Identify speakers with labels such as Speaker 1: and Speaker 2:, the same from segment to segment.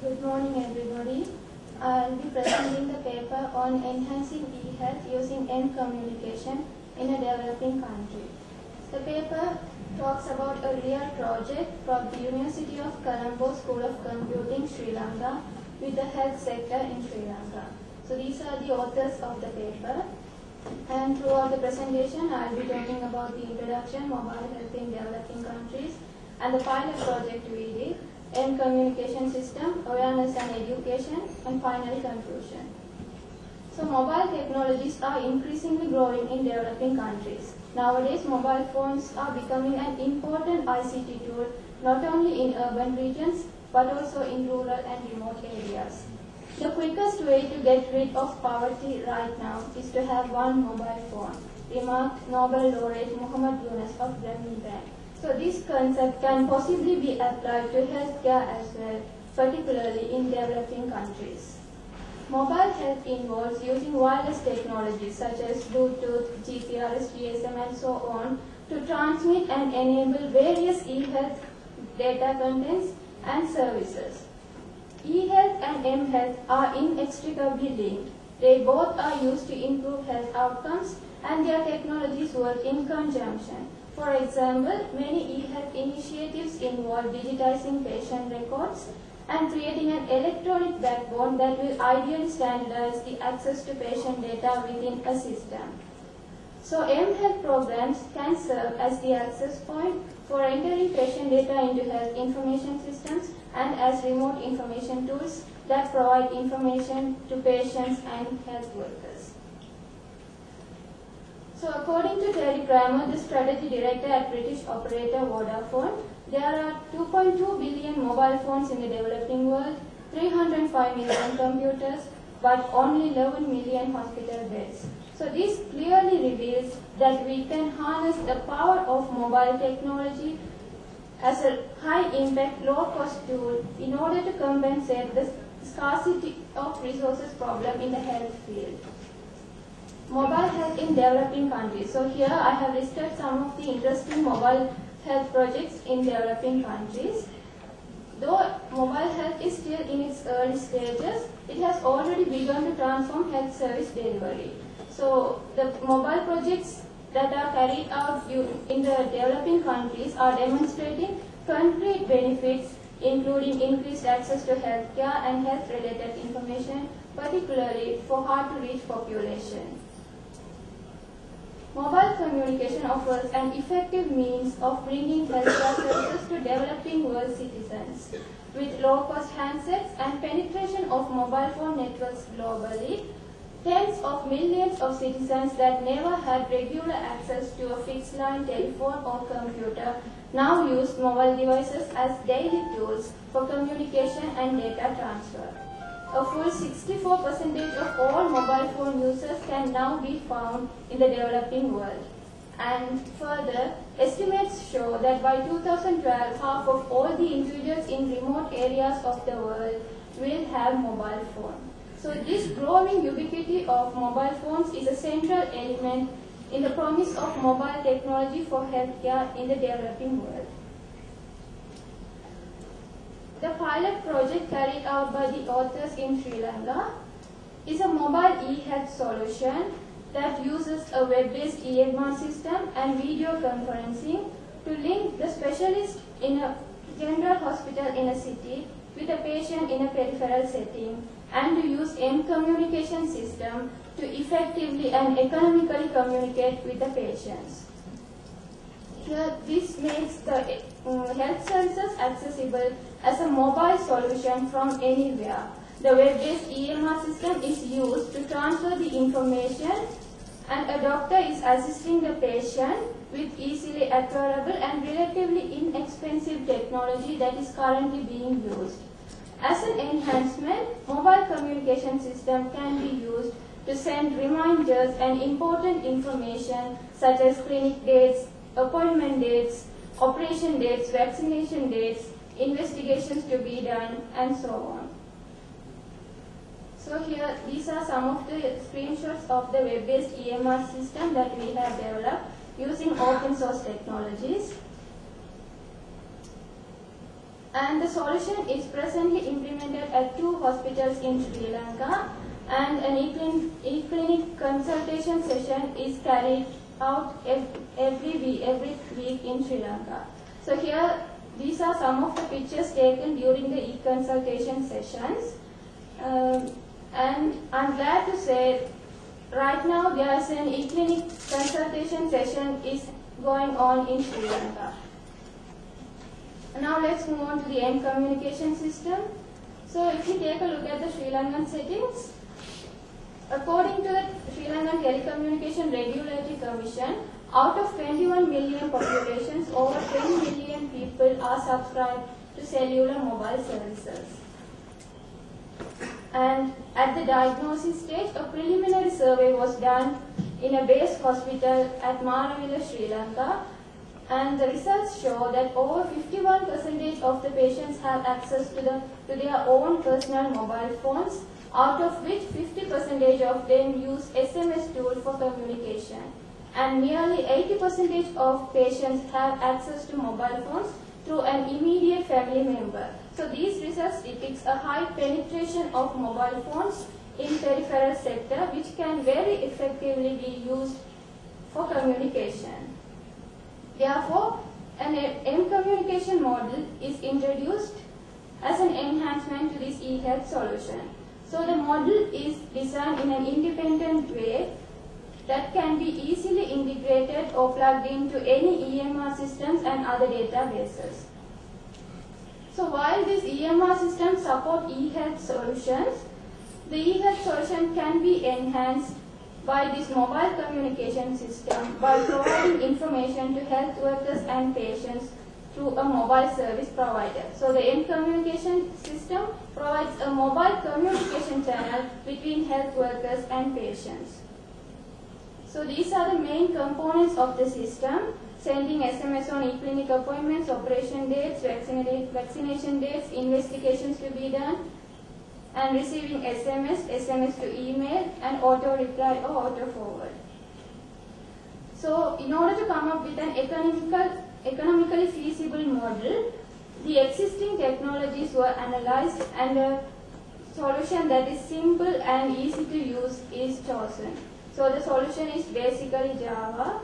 Speaker 1: Good morning, everybody. I'll be presenting the paper on enhancing e-health using M-communication in a developing country. The paper talks about a real project from the University of Colombo School of Computing, Sri Lanka, with the health sector in Sri Lanka. So these are the authors of the paper. And throughout the presentation, I'll be talking about the introduction, mobile health in developing countries, and the pilot project we did, M-communication system, awareness and education, and finally conclusion. So mobile technologies are increasingly growing in developing countries. Nowadays, mobile phones are becoming an important ICT tool, not only in urban regions, but also in rural and remote areas. The quickest way to get rid of poverty right now is to have one mobile phone, remarked Nobel laureate Muhammad Yunus of Grameen Bank. So this concept can possibly be applied to healthcare as well, particularly in developing countries. Mobile health involves using wireless technologies such as Bluetooth, GPRS, GSM and so on to transmit and enable various e-health data contents and services. E-health and M-health are inextricably linked. They both are used to improve health outcomes and their technologies work in conjunction. For example, many e-health initiatives involve digitizing patient records and creating an electronic backbone that will ideally standardize the access to patient data within a system. So M-health programs can serve as the access point for entering patient data into health information systems and as remote information tools that provide information to patients and health workers. So according to Terry Kramer, the strategy director at British operator Vodafone, there are 2.2 billion mobile phones in the developing world, 305 million computers, but only 11 million hospital beds. So this clearly reveals that we can harness the power of mobile technology as a high-impact, low-cost tool in order to compensate the scarcity of resources problem in the health field. Mobile health in developing countries. So here I have listed some of the interesting mobile health projects in developing countries. Though mobile health is still in its early stages, it has already begun to transform health service delivery. So the mobile projects that are carried out in the developing countries are demonstrating concrete benefits, including increased access to healthcare and health-related information, particularly for hard-to-reach population. Mobile communication offers an effective means of bringing healthcare services to developing world citizens. With low-cost handsets and penetration of mobile phone networks globally, tens of millions of citizens that never had regular access to a fixed-line telephone or computer now use mobile devices as daily tools for communication and data transfer. A full 64% of all mobile phone users can now be found in the developing world. And further, estimates show that by 2012, half of all the individuals in remote areas of the world will have mobile phone. So this growing ubiquity of mobile phones is a central element in the promise of mobile technology for healthcare in the developing world. The pilot project carried out by the authors in Sri Lanka is a mobile e-health solution that uses a web-based EMR system and video conferencing to link the specialist in a general hospital in a city with a patient in a peripheral setting, and to use M-communication system to effectively and economically communicate with the patients. Here, this makes the health services accessible as a mobile solution from anywhere. The web-based EMR system is used to transfer the information, and a doctor is assisting the patient with easily acquirable and relatively inexpensive technology that is currently being used. As an enhancement, mobile communication system can be used to send reminders and important information such as clinic dates, appointment dates, operation dates, vaccination dates, investigations to be done, and so on. So here, these are some of the screenshots of the web-based EMR system that we have developed using open source technologies. And the solution is presently implemented at 2 hospitals in Sri Lanka, and an e-clinic consultation session is carried out every week in Sri Lanka. So here, these are some of the pictures taken during the e-consultation sessions. And I'm glad to say, right now there is an e-clinic consultation session is going on in Sri Lanka. Now let's move on to the end communication system. So if you take a look at the Sri Lankan settings, according to the Sri Lankan Telecommunication Regulatory Commission, out of 21 million populations, over 10 million people are subscribed to cellular mobile services. And at the diagnosis stage, a preliminary survey was done in a base hospital at Maravilla, Sri Lanka, and the results show that over 51% of the patients have access to their own personal mobile phones, out of which 50% of them use SMS tool for communication. And nearly 80% of patients have access to mobile phones through an immediate family member. So these results depict a high penetration of mobile phones in peripheral sector, which can very effectively be used for communication. Therefore, an M communication model is introduced as an enhancement to this e-health solution. So the model is designed in an independent way that can be easily integrated or plugged into any EMR systems and other databases. So while these EMR systems support e-health solutions, the e-health solution can be enhanced by this mobile communication system by providing information to health workers and patients through a mobile service provider. So the end communication system provides a mobile communication channel between health workers and patients. So these are the main components of the system: sending SMS on e-clinic appointments, operation dates, vaccination dates, investigations to be done, and receiving SMS to email, and auto reply or auto forward. So in order to come up with an economically feasible model, the existing technologies were analyzed and a solution that is simple and easy to use is chosen. So the solution is basically Java.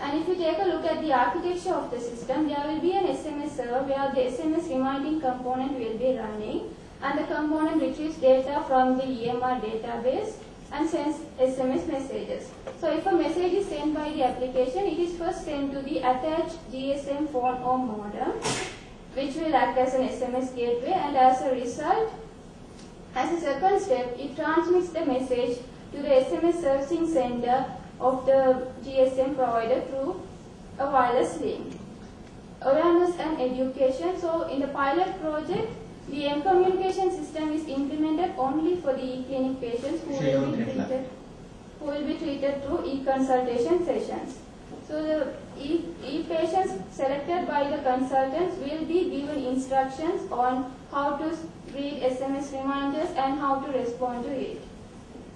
Speaker 1: And if you take a look at the architecture of the system, there will be an SMS server where the SMS reminding component will be running, and the component retrieves data from the EMR database and sends SMS messages. So if a message is sent by the application, it is first sent to the attached GSM phone or modem, which will act as an SMS gateway, and as a result, as a second step, it transmits the message to the SMS servicing center of the GSM provider through a wireless link. Awareness and education. So in the pilot project, the M communication system is implemented only for the e-clinic patients who will be treated through e-consultation sessions. So the e-patients selected by the consultants will be given instructions on how to read SMS reminders and how to respond to it.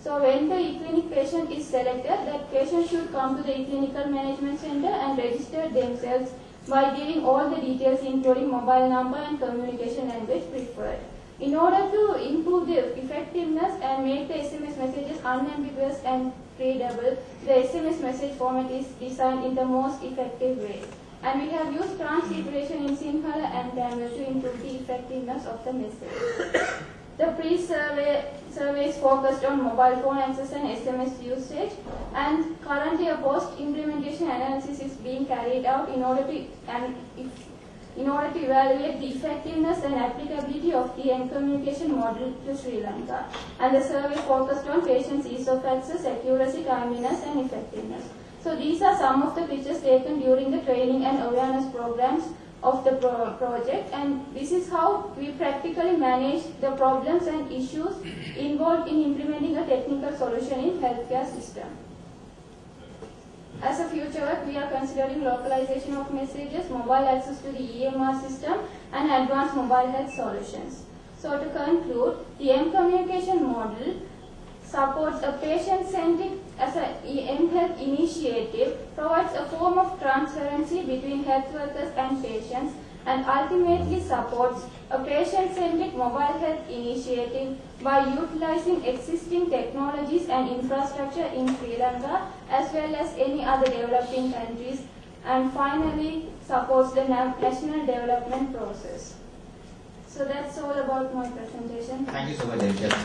Speaker 1: So when the e-clinic patient is selected, that patient should come to the e-clinical management center and register themselves by giving all the details including mobile number and communication language preferred. In order to improve the effectiveness and make the SMS messages unambiguous and readable, the SMS message format is designed in the most effective way. And we have used transliteration in Sinhala and Tamil to improve the effectiveness of the message. The pre-survey is focused on mobile phone access and SMS usage, and currently a post-implementation analysis is being carried out in order to evaluate the effectiveness and applicability of the M communication model to Sri Lanka. And the survey focused on patients' ease of access, accuracy, timeliness, and effectiveness. So these are some of the pictures taken during the training and awareness programs of the project, and this is how we practically manage the problems and issues involved in implementing a technical solution in healthcare system. As a future work, we are considering localization of messages, mobile access to the EMR system, and advanced mobile health solutions. So to conclude, the M communication model supports a patient-centric as an M-Health initiative, provides a form of transparency between health workers and patients, and ultimately supports a patient-centric mobile health initiative by utilizing existing technologies and infrastructure in Sri Lanka as well as any other developing countries, and finally supports the national development process. So that's all about my presentation.
Speaker 2: Thank you so much, Aisha.